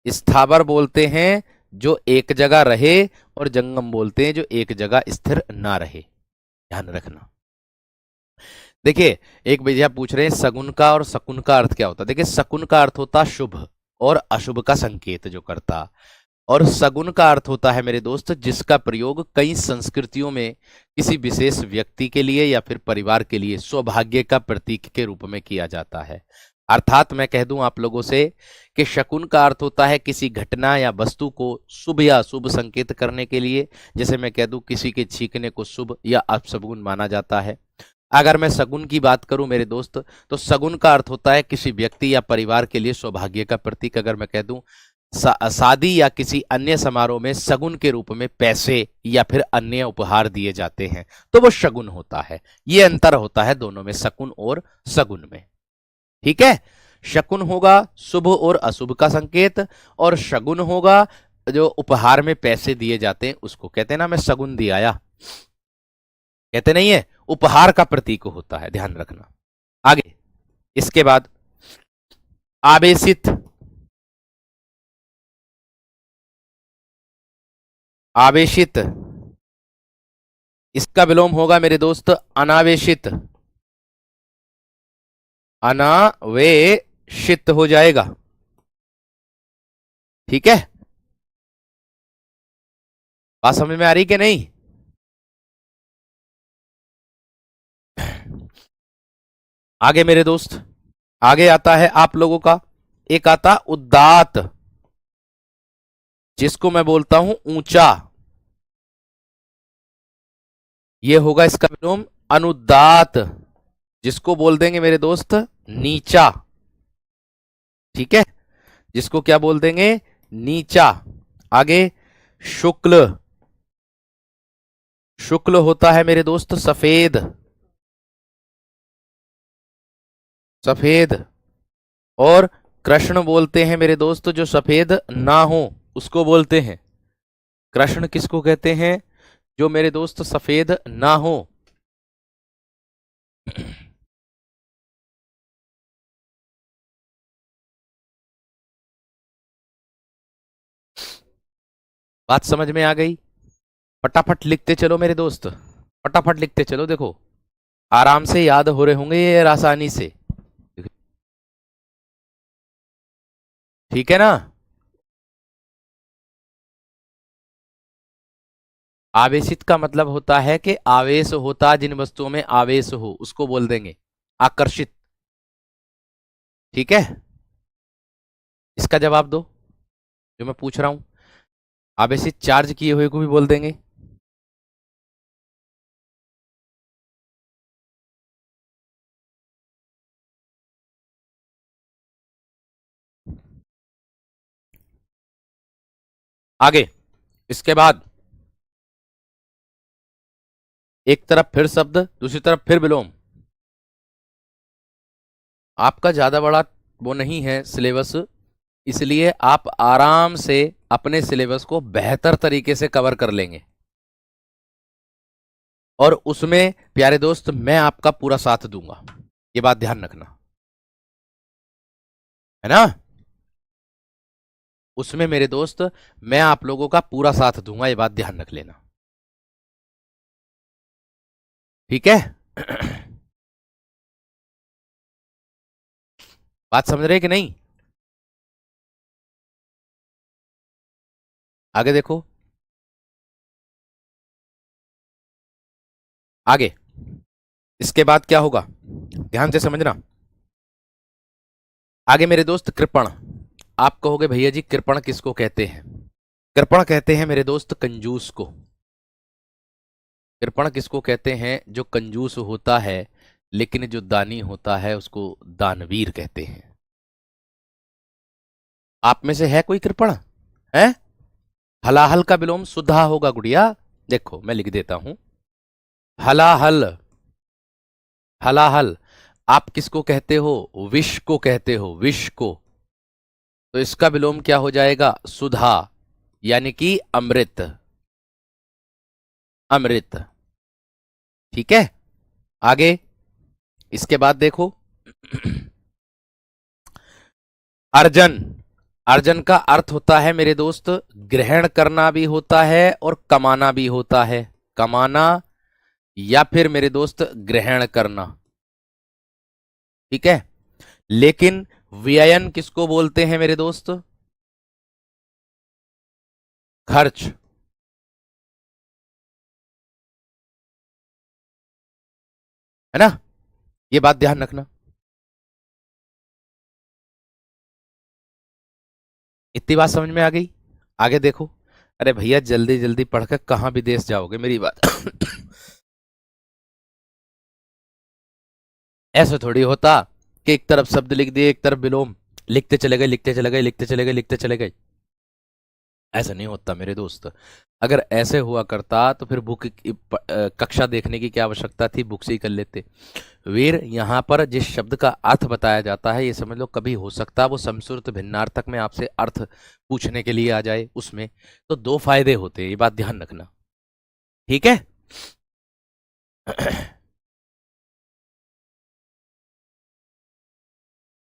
स्थावर बोलते हैं जो एक जगह रहे, और जंगम बोलते हैं जो एक जगह स्थिर ना रहे, ध्यान रखना। देखिए, एक भैया पूछ रहे हैं सगुन का और शकुन का अर्थ क्या होता है। देखिए, शकुन का अर्थ होता शुभ और अशुभ का संकेत जो करता, और सगुन का अर्थ होता है मेरे दोस्त जिसका प्रयोग कई संस्कृतियों में किसी विशेष व्यक्ति के लिए या फिर परिवार के लिए सौभाग्य का प्रतीक के रूप में किया जाता है। अर्थात मैं कह दूं आप लोगों से कि शकुन का अर्थ होता है किसी घटना या वस्तु को शुभ या अशुभ संकेत करने के लिए। जैसे मैं कह दूं किसी के छींकने को शुभ या अपशगुन माना जाता है। अगर मैं सगुन की बात करूं मेरे दोस्त, तो सगुन का अर्थ होता है किसी व्यक्ति या परिवार के लिए सौभाग्य का प्रतीक। अगर मैं कह दूं शादी या किसी अन्य समारोह में शगुन के रूप में पैसे या फिर अन्य उपहार दिए जाते हैं, तो वो शगुन होता है। ये अंतर होता है दोनों में, शकुन और सगुन में। ठीक है, शकुन होगा शुभ और अशुभ का संकेत, और शगुन होगा जो उपहार में पैसे दिए जाते हैं उसको कहते हैं ना, मैं शगुन दिया या कहते नहीं है, उपहार का प्रतीक होता है, ध्यान रखना। आगे इसके बाद आवेशित। आवेशित, इसका विलोम होगा मेरे दोस्त अनावेशित। अनावेशित हो जाएगा। ठीक है, बात समझ में आ रही कि नहीं। आगे मेरे दोस्त, आगे आता है आप लोगों का, एक आता उदात, जिसको मैं बोलता हूं ऊंचा। ये होगा इसका विलोम अनुदात, जिसको बोल देंगे मेरे दोस्त नीचा। ठीक है, जिसको क्या बोल देंगे, नीचा। आगे शुक्ल, शुक्ल होता है मेरे दोस्त सफेद। सफेद, और कृष्ण बोलते हैं मेरे दोस्त जो सफेद ना हो उसको बोलते हैं कृष्ण। किसको कहते हैं, जो मेरे दोस्त सफेद ना हो। बात समझ में आ गई। फटाफट लिखते चलो मेरे दोस्त, फटाफट लिखते चलो। देखो, आराम से याद हो रहे होंगे ये आसानी से। ठीक है ना। आवेशित का मतलब होता है कि आवेश होता, जिन वस्तुओं में आवेश हो उसको बोल देंगे आकर्षित। ठीक है, इसका जवाब दो जो मैं पूछ रहा हूं। आवेशित चार्ज किए हुए को भी बोल देंगे। आगे इसके बाद एक तरफ फिर शब्द, दूसरी तरफ फिर विलोम। आपका ज्यादा बड़ा वो नहीं है सिलेबस, इसलिए आप आराम से अपने सिलेबस को बेहतर तरीके से कवर कर लेंगे, और उसमें प्यारे दोस्त मैं आपका पूरा साथ दूंगा। ये बात ध्यान रखना, है ना। उसमें मेरे दोस्त मैं आप लोगों का पूरा साथ दूंगा, ये बात ध्यान रख लेना। ठीक है। बात समझ रहे कि नहीं। आगे देखो, आगे इसके बाद क्या होगा, ध्यान से समझना। आगे मेरे दोस्त कृपण। आप कहोगे भैया जी कृपण किसको कहते हैं। कृपण कहते हैं मेरे दोस्त कंजूस को। कृपण किसको कहते हैं, जो कंजूस होता है लेकिन जो दानी होता है उसको दानवीर कहते हैं। आप में से है कोई कृपण है। हलाहल का विलोम सुधा होगा गुड़िया। देखो मैं लिख देता हूं, हलाहल। हलाहल आप किसको कहते हो, विष को कहते हो, विष को। तो इसका विलोम क्या हो जाएगा, सुधा, यानी कि अमृत। अमृत। ठीक है, आगे इसके बाद देखो, अर्जन। अर्जन का अर्थ होता है मेरे दोस्त ग्रहण करना भी होता है और कमाना भी होता है। कमाना या फिर मेरे दोस्त ग्रहण करना। ठीक है। लेकिन व्ययन किसको बोलते हैं मेरे दोस्त? खर्च। है ना? ये बात ध्यान रखना। इतनी बात समझ में आ गई? आगे देखो। अरे भैया जल्दी जल्दी पढ़कर कहां विदेश जाओगे, मेरी बात ऐसे थोड़ी होता कि एक तरफ शब्द लिख दिए एक तरफ विलोम, लिखते चले गए लिखते चले गए लिखते चले गए लिखते चले गए। ऐसा नहीं होता मेरे दोस्त। अगर ऐसे हुआ करता तो फिर कक्षा देखने की क्या आवश्यकता थी, बुक से ही कर लेते। वीर, यहाँ पर जिस शब्द का अर्थ बताया जाता है ये समझ लो कभी हो सकता है वो समश्रुत भिन्नार्थक में आपसे अर्थ पूछने के लिए आ जाए, उसमें तो दो फायदे होते हैं, ये बात ध्यान रखना। ठीक है।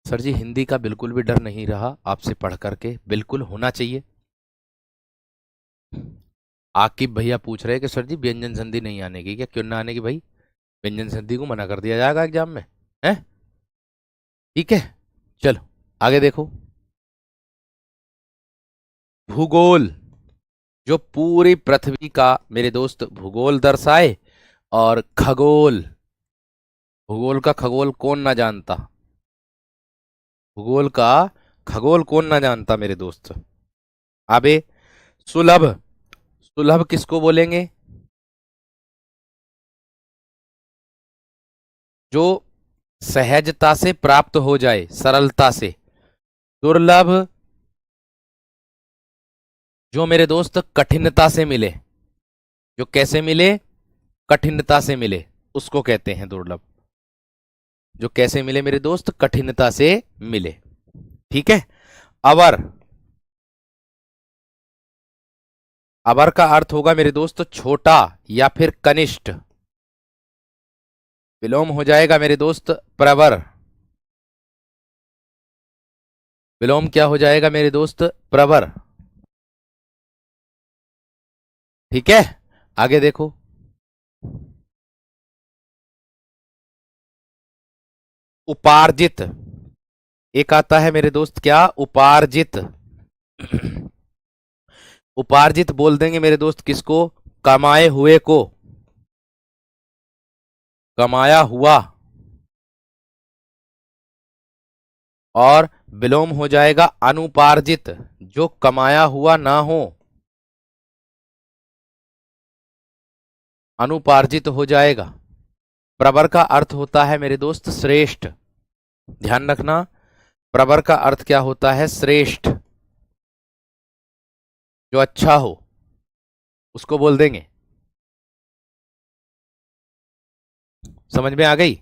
सर जी हिंदी का बिल्कुल भी डर नहीं रहा आपसे पढ़ करके, बिल्कुल होना चाहिए। आकिब भैया पूछ रहे हैं कि सर जी व्यंजन संधि नहीं आने की क्या? क्यों ना आने की भाई? व्यंजन संधि को मना कर दिया जाएगा एग्जाम में, है? ठीक है। चलो आगे देखो। भूगोल, जो पूरी पृथ्वी का मेरे दोस्त भूगोल दर्शाए, और खगोल, भूगोल का खगोल कौन ना जानता? भूगोल का खगोल कौन ना जानता मेरे दोस्त? अबे सुलभ, सुलभ किसको बोलेंगे? जो सहजता से प्राप्त हो जाए, सरलता से। दुर्लभ, जो मेरे दोस्त कठिनता से मिले, जो कैसे मिले? कठिनता से मिले, उसको कहते हैं दुर्लभ। जो कैसे मिले मेरे दोस्त? कठिनता से मिले। ठीक है। अवर, अवर का अर्थ होगा मेरे दोस्त छोटा या फिर कनिष्ठ। विलोम हो जाएगा मेरे दोस्त प्रवर। विलोम क्या हो जाएगा मेरे दोस्त? प्रवर। ठीक है। आगे देखो। उपार्जित, एक आता है मेरे दोस्त क्या? उपार्जित। उपार्जित बोल देंगे मेरे दोस्त किसको? कमाए हुए को, कमाया हुआ। और विलोम हो जाएगा अनुपार्जित, जो कमाया हुआ ना हो, अनुपार्जित हो जाएगा। प्रवर का अर्थ होता है मेरे दोस्त श्रेष्ठ, ध्यान रखना। प्रवर का अर्थ क्या होता है? श्रेष्ठ, जो अच्छा हो उसको बोल देंगे। समझ में आ गई?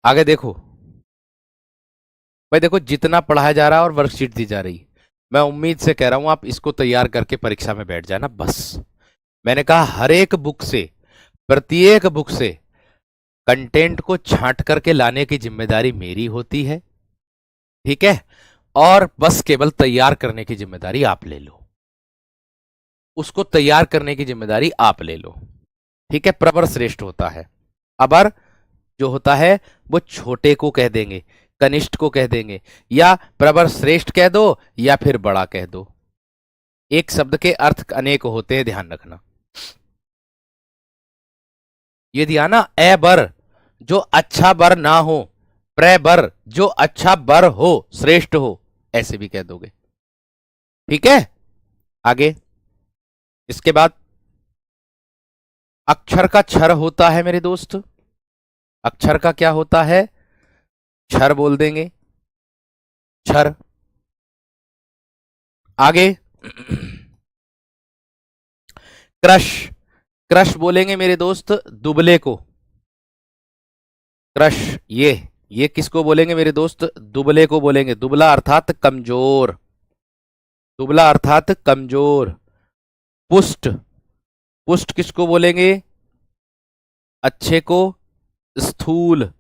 आगे देखो भाई, देखो जितना पढ़ाया जा रहा है और वर्कशीट दी जा रही, मैं उम्मीद से कह रहा हूं आप इसको तैयार करके परीक्षा में बैठ जाना बस। मैंने कहा हर एक बुक से, प्रत्येक बुक से कंटेंट को छांट करके लाने की जिम्मेदारी मेरी होती है। ठीक है। और बस केवल तैयार करने की जिम्मेदारी आप ले लो, उसको तैयार करने की जिम्मेदारी आप ले लो। ठीक है। प्रवर श्रेष्ठ होता है। अबर जो होता है वो छोटे को कह देंगे, कनिष्ठ को कह देंगे, या प्रवर श्रेष्ठ कह दो या फिर बड़ा कह दो। एक शब्द के अर्थ अनेक होते हैं, ध्यान रखना। ये दिया ना, ए बर जो अच्छा बर ना हो, प्रे बर जो अच्छा बर हो, श्रेष्ठ हो, ऐसे भी कह दोगे। ठीक है। आगे इसके बाद अक्षर का क्षर होता है मेरे दोस्त। अक्षर का क्या होता है? क्षर बोल देंगे, क्षर। आगे क्रश, क्रश बोलेंगे मेरे दोस्त दुबले को। क्रश, ये किसको बोलेंगे मेरे दोस्त? दुबले को बोलेंगे। दुबला अर्थात कमजोर, दुबला अर्थात कमजोर। पुष्ट, पुष्ट किसको बोलेंगे? अच्छे को। स्थूल,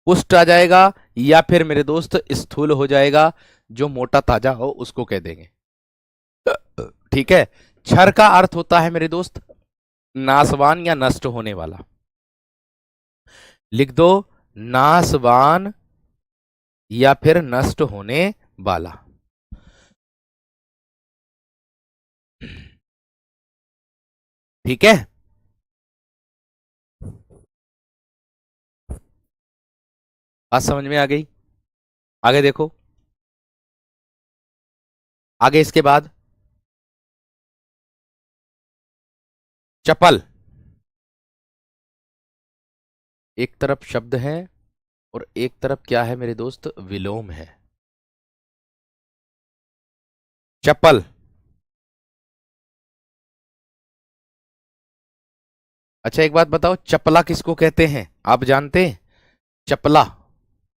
पुष्ट आ जाएगा या फिर मेरे दोस्त स्थूल हो जाएगा। जो मोटा ताजा हो उसको कह देंगे। ठीक है। क्षर का अर्थ होता है मेरे दोस्त नासवान या नष्ट होने वाला। लिख दो, नासवान या फिर नष्ट होने वाला। ठीक है। बात समझ में आ गई? आगे देखो, आगे इसके बाद चपल। एक तरफ शब्द है और एक तरफ क्या है मेरे दोस्त, विलोम है। चपल। अच्छा एक बात बताओ, चपला किसको कहते हैं आप जानते हैं? चपला,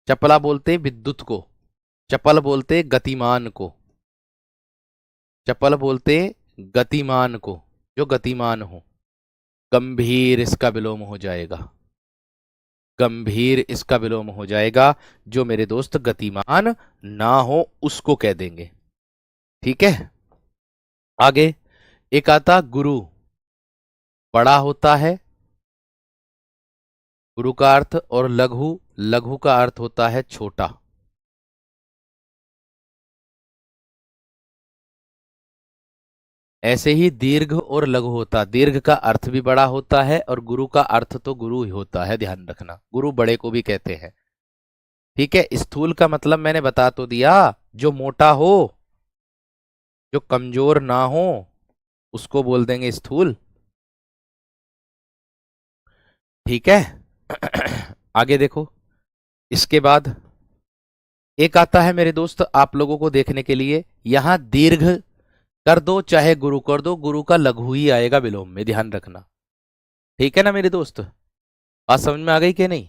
चपला बोलते हैं विद्युत को, चपल बोलते गतिमान को, चपल बोलते गतिमान को, जो गतिमान हो। गंभीर इसका विलोम हो जाएगा, गंभीर इसका विलोम हो जाएगा, जो मेरे दोस्त गतिमान ना हो उसको कह देंगे। ठीक है। आगे एक आता गुरु, बड़ा होता है गुरु का अर्थ, और लघु, लघु का अर्थ होता है छोटा। ऐसे ही दीर्घ और लघु होता, दीर्घ का अर्थ भी बड़ा होता है और गुरु का अर्थ तो गुरु ही होता है, ध्यान रखना, गुरु बड़े को भी कहते हैं। ठीक है। स्थूल का मतलब मैंने बता तो दिया, जो मोटा हो, जो कमजोर ना हो उसको बोल देंगे स्थूल। ठीक है। आगे देखो, इसके बाद एक आता है मेरे दोस्त आप लोगों को देखने के लिए, यहां दीर्घ कर दो चाहे गुरु कर दो, गुरु का लघु ही आएगा विलोम में, ध्यान रखना। ठीक है ना मेरे दोस्त, बात समझ में आ गई कि नहीं?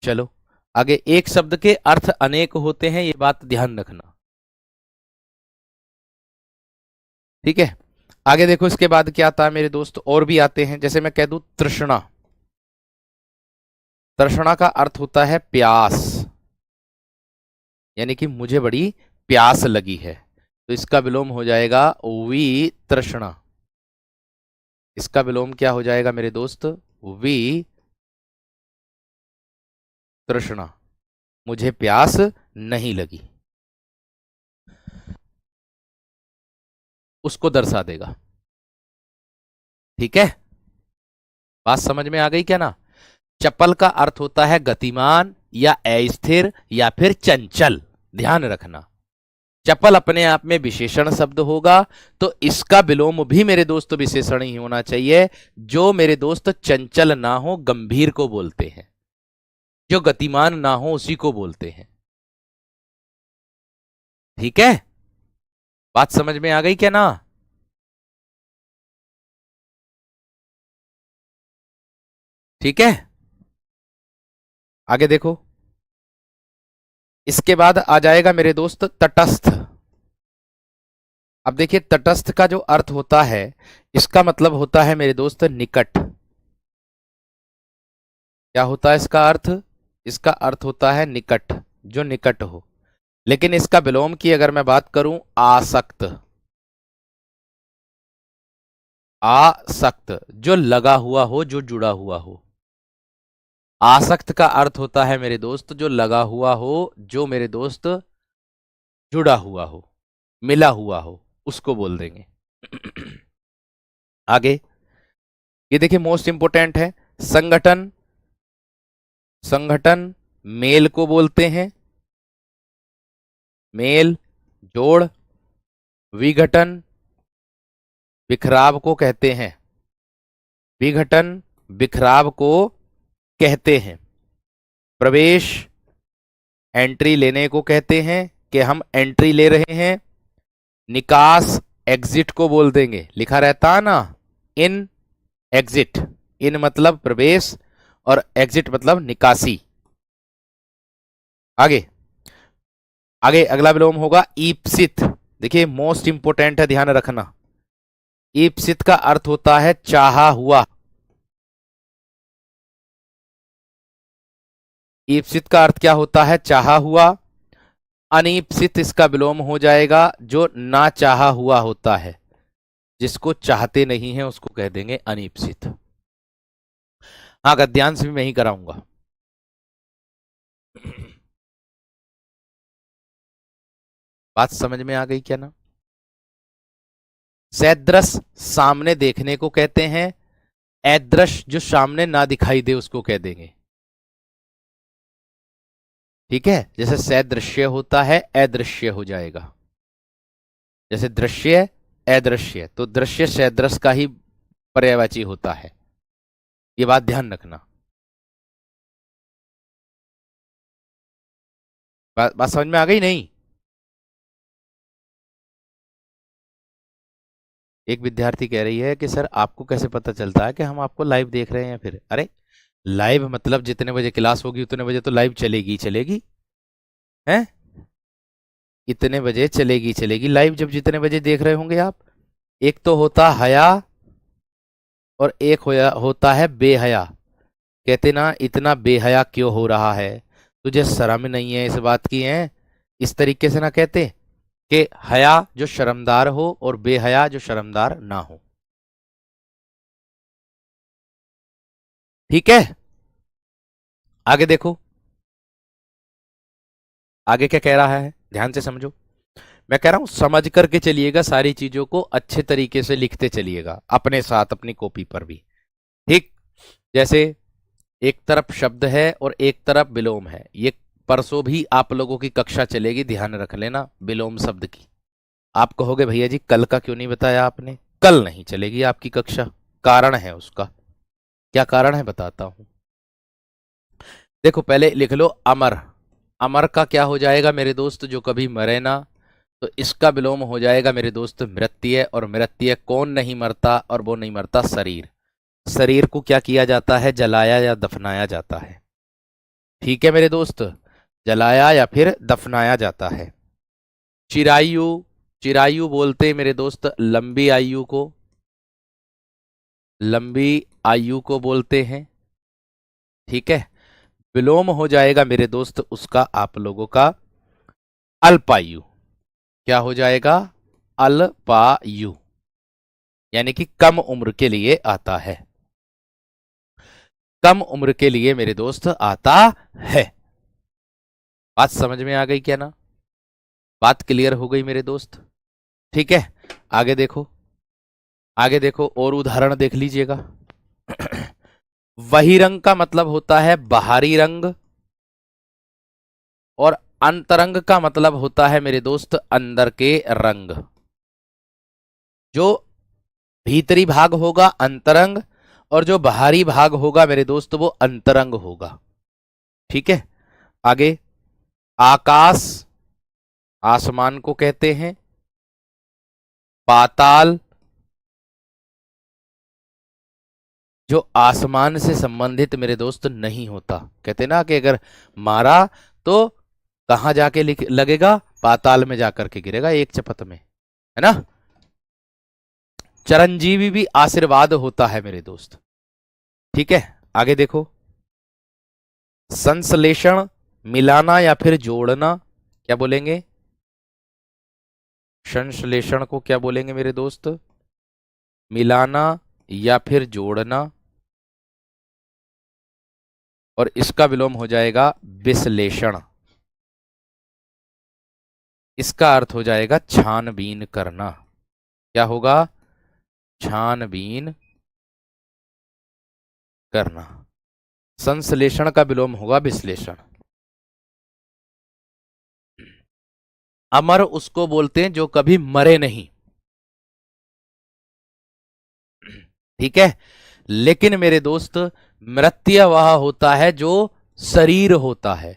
चलो आगे, एक शब्द के अर्थ अनेक होते हैं, ये बात ध्यान रखना। ठीक है। आगे देखो, इसके बाद क्या आता है मेरे दोस्त, और भी आते हैं, जैसे मैं कह दूं तृष्णा। तृष्णा का अर्थ होता है प्यास, यानी कि मुझे बड़ी प्यास लगी है, तो इसका विलोम हो जाएगा वी तृष्णा। इसका विलोम क्या हो जाएगा मेरे दोस्त, वी तृष्णा, मुझे प्यास नहीं लगी, उसको दर्शा देगा। ठीक है। बात समझ में आ गई क्या ना? चपल का अर्थ होता है गतिमान या अस्थिर या फिर चंचल, ध्यान रखना। चपल अपने आप में विशेषण शब्द होगा, तो इसका विलोम भी मेरे दोस्त विशेषण ही होना चाहिए। जो मेरे दोस्त चंचल ना हो गंभीर को बोलते हैं, जो गतिमान ना हो उसी को बोलते हैं। ठीक है। बात समझ में आ गई क्या ना? ठीक है। आगे देखो, इसके बाद आ जाएगा मेरे दोस्त तटस्थ। अब देखिए, तटस्थ का जो अर्थ होता है, इसका मतलब होता है मेरे दोस्त निकट। क्या होता है इसका अर्थ? इसका अर्थ होता है निकट, जो निकट हो। लेकिन इसका विलोम की अगर मैं बात करूं, आसक्त, आसक्त, जो लगा हुआ हो, जो जुड़ा हुआ हो। आसक्त का अर्थ होता है मेरे दोस्त जो लगा हुआ हो, जो मेरे दोस्त जुड़ा हुआ हो, मिला हुआ हो, उसको बोल देंगे। आगे ये देखिए, मोस्ट इंपोर्टेंट है, संगठन। संगठन मेल को बोलते हैं, मेल, जोड़। विघटन बिखराव को कहते हैं, विघटन बिखराव को कहते हैं। प्रवेश एंट्री लेने को कहते हैं, कि हम एंट्री ले रहे हैं। निकास एग्जिट को बोल देंगे, लिखा रहता है ना इन, एग्जिट। इन मतलब प्रवेश और एग्जिट मतलब निकासी। आगे आगे अगला विलोम होगा ईप्सित। देखिए मोस्ट इंपोर्टेंट है, ध्यान रखना। ईप्सित का अर्थ होता है चाहा हुआ। ईप्सित का अर्थ क्या होता है? चाहा हुआ। अनीप्सित इसका विलोम हो जाएगा, जो ना चाहा हुआ होता है, जिसको चाहते नहीं है उसको कह देंगे अनीप्सित। हाँ, गद्यांश भी मैं ही कराऊंगा। बात समझ में आ गई क्या ना? सैदृश सामने देखने को कहते हैं, ऐदृश जो सामने ना दिखाई दे उसको कह देंगे। ठीक है, जैसे सैदृश्य होता है अदृश्य हो जाएगा, जैसे दृश्य अदृश्य, तो दृश्य सैदृश का ही पर्यायवाची होता है, ये बात ध्यान रखना। बात समझ में आ गई नहीं? एक विद्यार्थी कह रही है कि सर आपको कैसे पता चलता है कि हम आपको लाइव देख रहे हैं? फिर अरे लाइव मतलब जितने बजे क्लास होगी उतने बजे तो लाइव चलेगी चलेगी, हैं? इतने बजे चलेगी चलेगी लाइव, जब जितने बजे देख रहे होंगे आप। एक तो होता हया और एक होता है बेहया। कहते ना इतना बेहया क्यों हो रहा है, तुझे शर्म नहीं है इस बात की है? इस तरीके से ना कहते कि हया जो शर्मदार हो और बेहया जो शर्मदार ना हो। ठीक है, आगे देखो, आगे क्या कह रहा है, ध्यान से समझो। मैं कह रहा हूं समझ करके चलिएगा, सारी चीजों को अच्छे तरीके से लिखते चलिएगा अपने साथ अपनी कॉपी पर भी। ठीक, जैसे एक तरफ शब्द है और एक तरफ विलोम है, ये परसों भी आप लोगों की कक्षा चलेगी, ध्यान रख लेना विलोम शब्द की। आप कहोगे भैया जी कल का क्यों नहीं बताया आपने? कल नहीं चलेगी आपकी कक्षा, कारण है उसका। क्या कारण है बताता हूं। देखो पहले लिख लो अमर। अमर का क्या हो जाएगा मेरे दोस्त, जो कभी मरे ना, तो इसका विलोम हो जाएगा मेरे दोस्त मृत्यु। और मृत्यु कौन नहीं मरता, और वो नहीं मरता शरीर। शरीर को क्या किया जाता है, जलाया या दफनाया जाता है। ठीक है मेरे दोस्त, जलाया या फिर दफनाया जाता है। चिरायु, चिरायु बोलते हैं मेरे दोस्त लंबी आयु को, लंबी आयु को बोलते हैं। ठीक है, विलोम हो जाएगा मेरे दोस्त उसका आप लोगों का अल्पायु। क्या हो जाएगा, अल्पायु, यानी कि कम उम्र के लिए आता है, कम उम्र के लिए मेरे दोस्त आता है। बात समझ में आ गई क्या ना? बात क्लियर हो गई मेरे दोस्त? ठीक है, आगे देखो, आगे देखो और उदाहरण देख लीजिएगा। बहिरंग का मतलब होता है बाहरी रंग, और अंतरंग का मतलब होता है मेरे दोस्त अंदर के रंग। जो भीतरी भाग होगा अंतरंग, और जो बाहरी भाग होगा मेरे दोस्त वो अंतरंग होगा। ठीक है, आगे आकाश, आसमान को कहते हैं। पाताल, जो आसमान से संबंधित मेरे दोस्त नहीं होता, कहते ना कि अगर मारा तो कहां जाके लगेगा, पाताल में जाकर के गिरेगा एक चपत में, है ना? चिरंजीवी भी आशीर्वाद होता है मेरे दोस्त। ठीक है, आगे देखो, संश्लेषण मिलाना या फिर जोड़ना, क्या बोलेंगे? संश्लेषण को क्या बोलेंगे मेरे दोस्त? मिलाना या फिर जोड़ना, और इसका विलोम हो जाएगा विश्लेषण। इसका अर्थ हो जाएगा छानबीन करना। क्या होगा? छानबीन करना। संश्लेषण का विलोम होगा विश्लेषण। अमर उसको बोलते हैं जो कभी मरे नहीं। ठीक है, लेकिन मेरे दोस्त मृत्यु वह होता है जो शरीर होता है,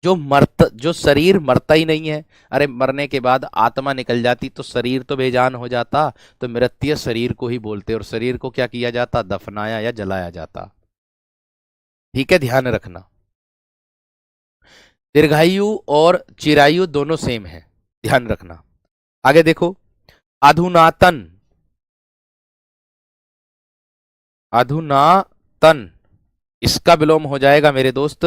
जो शरीर मरता ही नहीं है। अरे मरने के बाद आत्मा निकल जाती तो शरीर तो बेजान हो जाता, तो मृत्यु शरीर को ही बोलते, और शरीर को क्या किया जाता, दफनाया या जलाया जाता। ठीक है, ध्यान रखना। दीर्घायु और चिरायु दोनों सेम है, ध्यान रखना। आगे देखो, अधुनातन, अधुनातन, इसका विलोम हो जाएगा मेरे दोस्त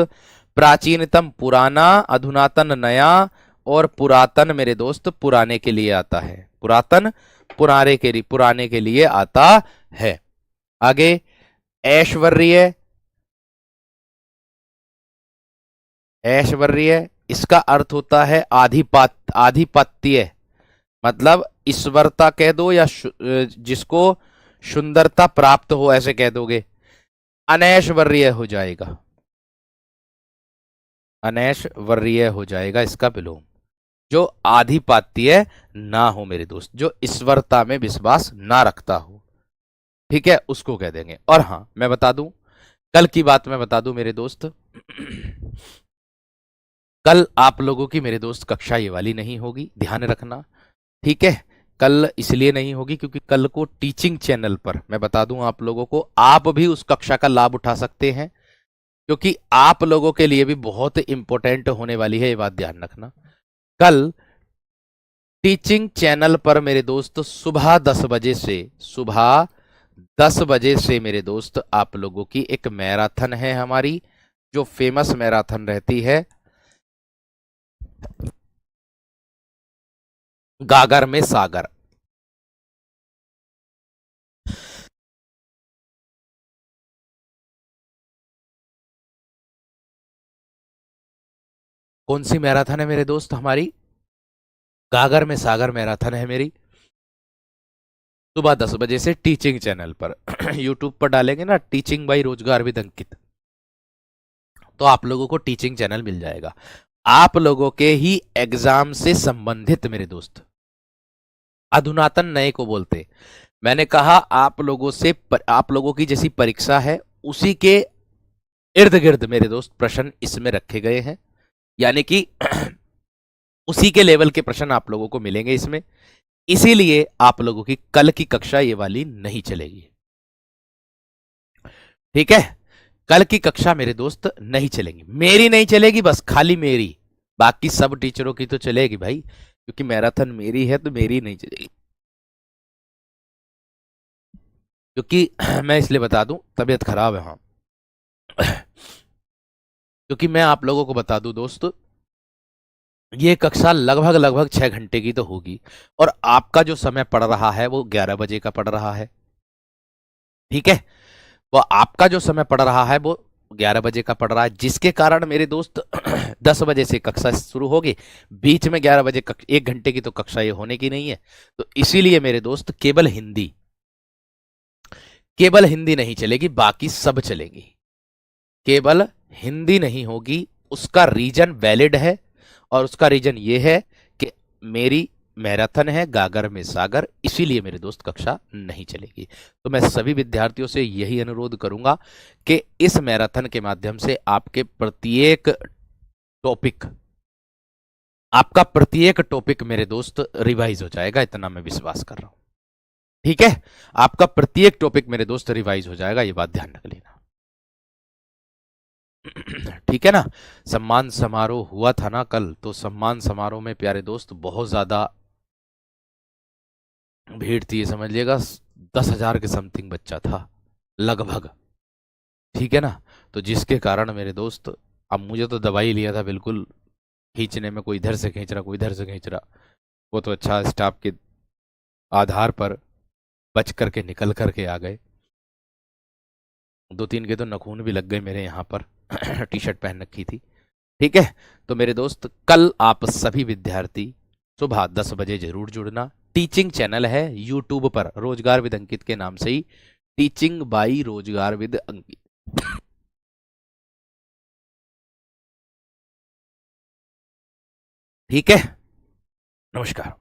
प्राचीनतम पुराना, अधुनातन नया, और पुरातन मेरे दोस्त पुराने के लिए आता है। पुरातन पुराने के लिए आता है। आगे ऐश्वर्य, ऐश्वर्य इसका अर्थ होता है आधिपत्य, मतलब ईश्वरता कह दो या जिसको सुंदरता प्राप्त हो ऐसे कह दोगे, अनैश्वर्य हो जाएगा, अनैश्वर्य हो जाएगा इसका विलोम। जो आधिपत्य ना हो मेरे दोस्त, जो ईश्वरता में विश्वास ना रखता हो, ठीक है, उसको कह देंगे। और हाँ मैं बता दूं, कल की बात मैं बता दूं मेरे दोस्त, कल आप लोगों की मेरे दोस्त कक्षा ये वाली नहीं होगी, ध्यान रखना, ठीक है। कल इसलिए नहीं होगी क्योंकि कल को टीचिंग चैनल पर मैं बता दूं आप लोगों को, आप भी उस कक्षा का लाभ उठा सकते हैं, क्योंकि आप लोगों के लिए भी बहुत इंपॉर्टेंट होने वाली है, ये बात ध्यान रखना। कल टीचिंग चैनल पर मेरे दोस्त सुबह 10 बजे से, सुबह 10 बजे से मेरे दोस्त आप लोगों की एक मैराथन है हमारी, जो फेमस मैराथन रहती है गागर में सागर। कौन सी मैराथन है मेरे दोस्त हमारी? गागर में सागर मैराथन है मेरी, सुबह 10 बजे से टीचिंग चैनल पर। यूट्यूब पर डालेंगे ना टीचिंग बाई रोजगार विद अंकित, तो आप लोगों को टीचिंग चैनल मिल जाएगा। आप लोगों के ही एग्जाम से संबंधित मेरे दोस्त, अधुनातन नए को बोलते, मैंने कहा आप लोगों से आप लोगों की जैसी परीक्षा है उसी के इर्द गिर्द मेरे दोस्त प्रश्न इसमें रखे गए हैं, यानी कि उसी के लेवल के प्रश्न आप लोगों को मिलेंगे इसमें, इसीलिए आप लोगों की कल की कक्षा ये वाली नहीं चलेगी, ठीक है। कल की कक्षा मेरे दोस्त नहीं चलेंगी, मेरी नहीं चलेगी, बस खाली मेरी, बाकी सब टीचरों की तो चलेगी भाई, क्योंकि मैराथन मेरी है तो मेरी नहीं चलेगी। क्योंकि मैं इसलिए बता दूं, तबीयत खराब है हाँ, क्योंकि मैं आप लोगों को बता दूं दोस्त, ये कक्षा लगभग लगभग 6 घंटे की तो होगी, और आपका जो समय पड़ रहा है वो 11 बजे का पड़ रहा है, ठीक है। वो आपका जो समय पड़ रहा है वो 11 बजे का पड़ रहा है, जिसके कारण मेरे दोस्त 10 बजे से कक्षा शुरू होगी, बीच में 11 बजे 1 घंटे की तो कक्षा ये होने की नहीं है, तो इसीलिए मेरे दोस्त केवल हिंदी नहीं चलेगी, बाकी सब चलेगी, केवल हिंदी नहीं होगी। उसका रीजन वैलिड है, और उसका रीजन ये है कि मेरी मैराथन है गागर में सागर, इसीलिए मेरे दोस्त कक्षा नहीं चलेगी। तो मैं सभी विद्यार्थियों से यही अनुरोध करूंगा कि इस मैराथन के माध्यम से आपका प्रत्येक टॉपिक मेरे दोस्त रिवाइज हो जाएगा, इतना मैं विश्वास कर रहा हूं, ठीक है। आपका प्रत्येक टॉपिक मेरे दोस्त रिवाइज हो जाएगा, ये बात ध्यान रख लेना, ठीक है ना। सम्मान समारोह हुआ था ना कल, तो सम्मान समारोह में प्यारे दोस्त बहुत ज्यादा भीड़ थी, समझ लीजिएगा 10,000 के समथिंग बच्चा था लगभग, ठीक है ना। तो जिसके कारण मेरे दोस्त, अब मुझे तो दवाई लिया था बिल्कुल, खींचने में कोई इधर से खींच रहा कोई इधर से खींच रहा, वो तो अच्छा स्टाफ के आधार पर बच करके निकल करके आ गए, 2-3 के तो नखून भी लग गए मेरे यहाँ पर। टी शर्ट पहन रखी थी, ठीक है। तो मेरे दोस्त कल आप सभी विद्यार्थी सुबह 10 बजे जरूर जुड़ना, टीचिंग चैनल है यूट्यूब पर रोजगार विद अंकित के नाम से ही, टीचिंग बाई रोजगार विद अंकित, ठीक है। नमस्कार।